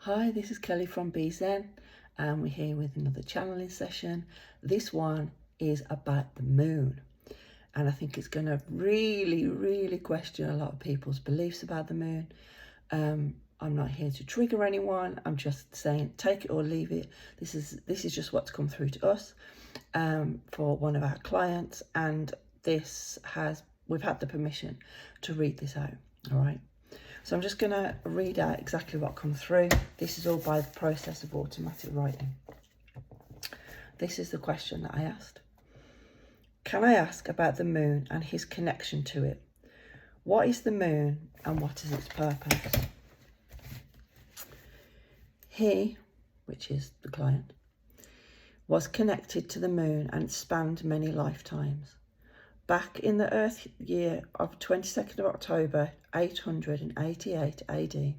Hi, this is Kelly from BZen, and we're here with another channeling session. This one is about the moon, and I think it's going to really question a lot of people's beliefs about the moon. I'm not here to trigger anyone. I'm just saying take it or leave it. This is just what's come through to us for one of our clients, and we've had the permission to read this out. All right. So I'm just going to read out exactly what comes through. This is all by the process of automatic writing. This is the question that I asked. Can I ask about the moon and his connection to it? What is the moon and what is its purpose? He, which is the client, was connected to the moon and spanned many lifetimes. Back in the Earth year of 22nd of October 888 AD,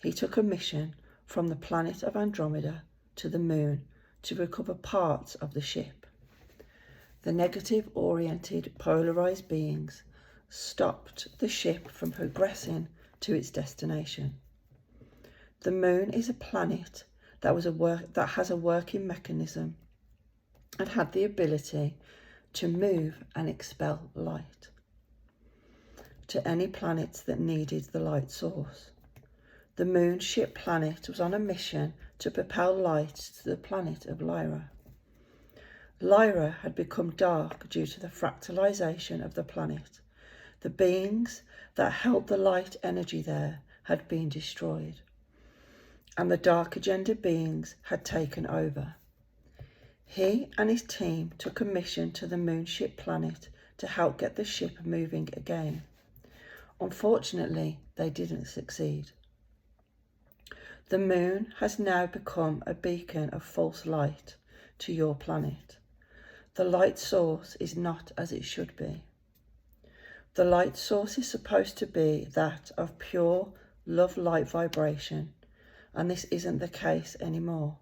he took a mission from the planet of Andromeda to the moon to recover parts of the ship. The negative-oriented polarized beings stopped the ship from progressing to its destination. The moon is a planet that has a working mechanism and had the ability to move and expel light to any planets that needed the light source. The moon ship planet was on a mission to propel light to the planet of Lyra. Lyra had become dark due to the fractalization of the planet. The beings that held the light energy there had been destroyed, and the dark agenda beings had taken over. He and his team took a mission to the moon ship planet to help get the ship moving again. Unfortunately, they didn't succeed. The moon has now become a beacon of false light to your planet. The light source is not as it should be. The light source is supposed to be that of pure love light vibration, and this isn't the case anymore.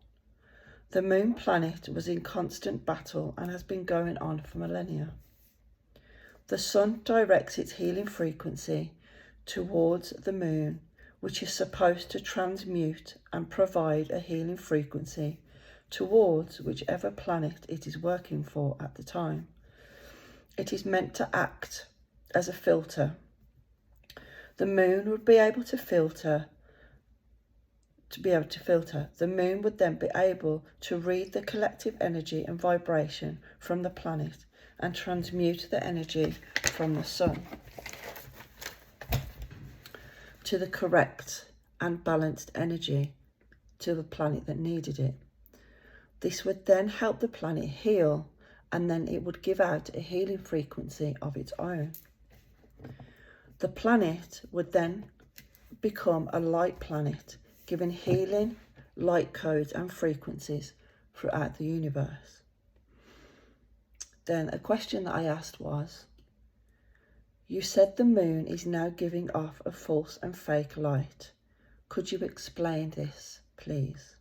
The moon planet was in constant battle and has been going on for millennia. The sun directs its healing frequency towards the moon, which is supposed to transmute and provide a healing frequency towards whichever planet it is working for at the time. It is meant to act as a filter. The moon would be able to filter. The moon would then be able to read the collective energy and vibration from the planet and transmute the energy from the sun to the correct and balanced energy to the planet that needed it. This would then help the planet heal, and then it would give out a healing frequency of its own. The planet would then become a light planet, giving healing, light codes and frequencies throughout the universe. Then a question that I asked was, you said the moon is now giving off a false and fake light. Could you explain this, please?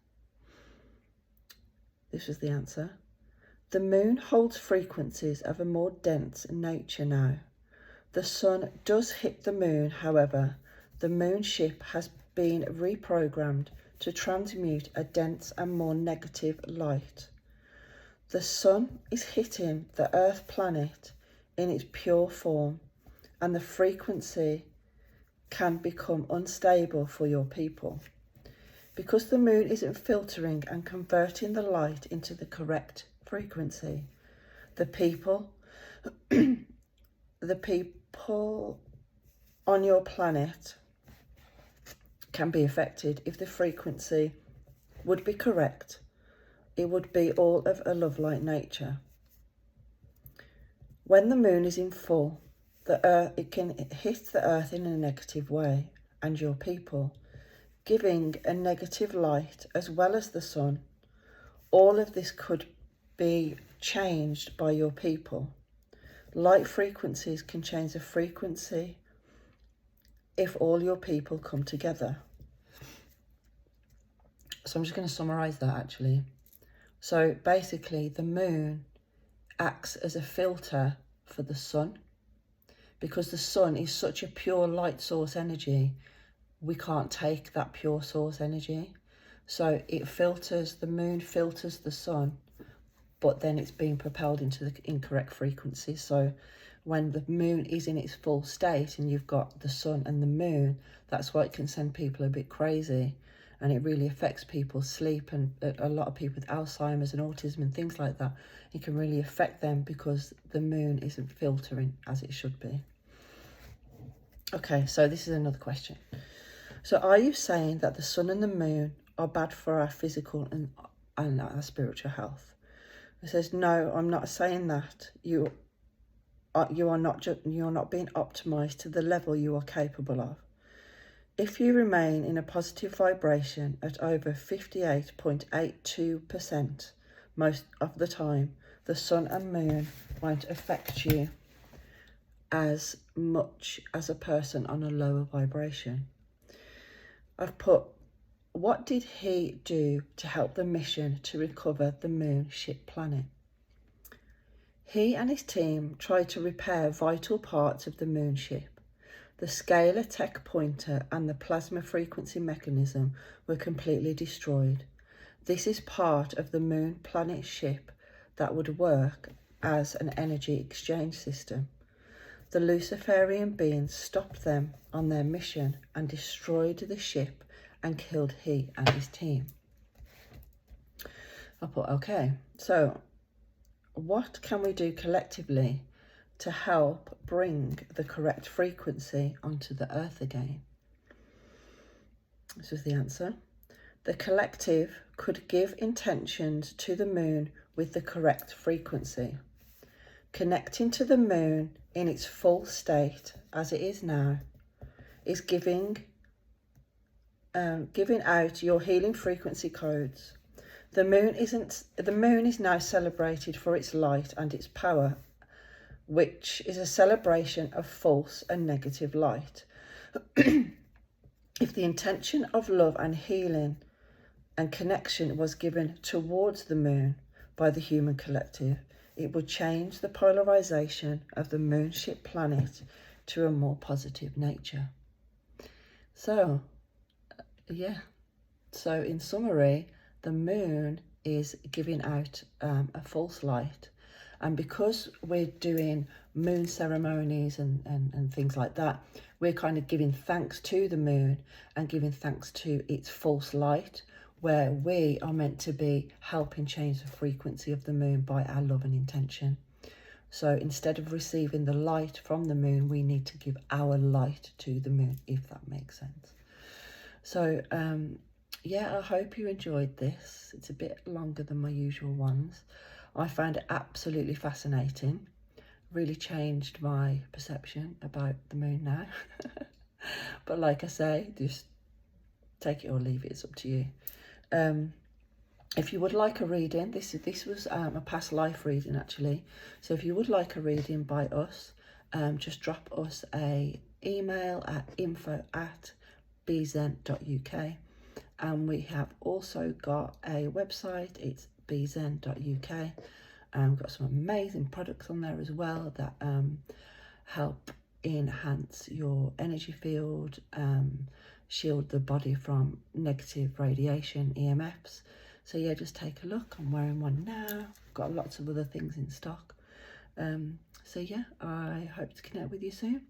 This was the answer. The moon holds frequencies of a more dense nature now. The sun does hit the moon, however, the moon ship has been reprogrammed to transmute a dense and more negative light. The sun is hitting the Earth planet in its pure form, and the frequency can become unstable for your people. Because the moon isn't filtering and converting the light into the correct frequency, the people on your planet can be affected. If the frequency would be correct, it would be all of a love light nature. When the moon is in full, it can hit the Earth in a negative way and your people, giving a negative light as well as the sun. All of this could be changed by your people. Light frequencies can change the frequency if all your people come together. So I'm just going to summarize that actually. So basically the moon acts as a filter for the sun, because the sun is such a pure light source energy. We can't take that pure source energy. So it filters, the moon filters the sun, but then it's being propelled into the incorrect frequency. So when the moon is in its full state and you've got the sun and the moon, that's why it can send people a bit crazy, and it really affects people's sleep, and a lot of people with Alzheimer's and autism and things like that, it can really affect them because the moon isn't filtering as it should be. Okay, so this is another question. So are you saying that the sun and the moon are bad for our physical and our spiritual health? It says, no, I'm not saying that. You are not being optimized to the level you are capable of. If you remain in a positive vibration at over 58.82% most of the time, the sun and moon won't affect you as much as a person on a lower vibration. I've put, what did he do to help the mission to recover the moon ship planet? He and his team tried to repair vital parts of the moon ship. The scalar tech pointer and the plasma frequency mechanism were completely destroyed. This is part of the moon planet ship that would work as an energy exchange system. The Luciferian beings stopped them on their mission and destroyed the ship and killed he and his team. I thought, okay, so what can we do collectively to help bring the correct frequency onto the earth again? This was the answer. The collective could give intentions to the moon with the correct frequency. Connecting to the moon in its full state as it is now is giving out your healing frequency codes. The moon is now celebrated for its light and its power, which is a celebration of false and negative light. If the intention of love and healing and connection was given towards the moon by the human collective, it would change the polarization of the moonship planet to a more positive nature. So, yeah. So in summary, the moon is giving out a false light. And because we're doing moon ceremonies and things like that, we're kind of giving thanks to the moon and giving thanks to its false light, where we are meant to be helping change the frequency of the moon by our love and intention. So instead of receiving the light from the moon, we need to give our light to the moon, if that makes sense. So, yeah, I hope you enjoyed this. It's a bit longer than my usual ones. I found it absolutely fascinating. Really changed my perception about the moon now. But like I say, just take it or leave it, it's up to you. If you would like a reading, this was a past life reading actually. So if you would like a reading by us, just drop us a email at info@bzen.uk, and we have also got a website. It's BZen.uk. We've got some amazing products on there as well that help enhance your energy field, shield the body from negative radiation, EMFs. So yeah, just take a look. I'm wearing one now. Got lots of other things in stock. So yeah, I hope to connect with you soon.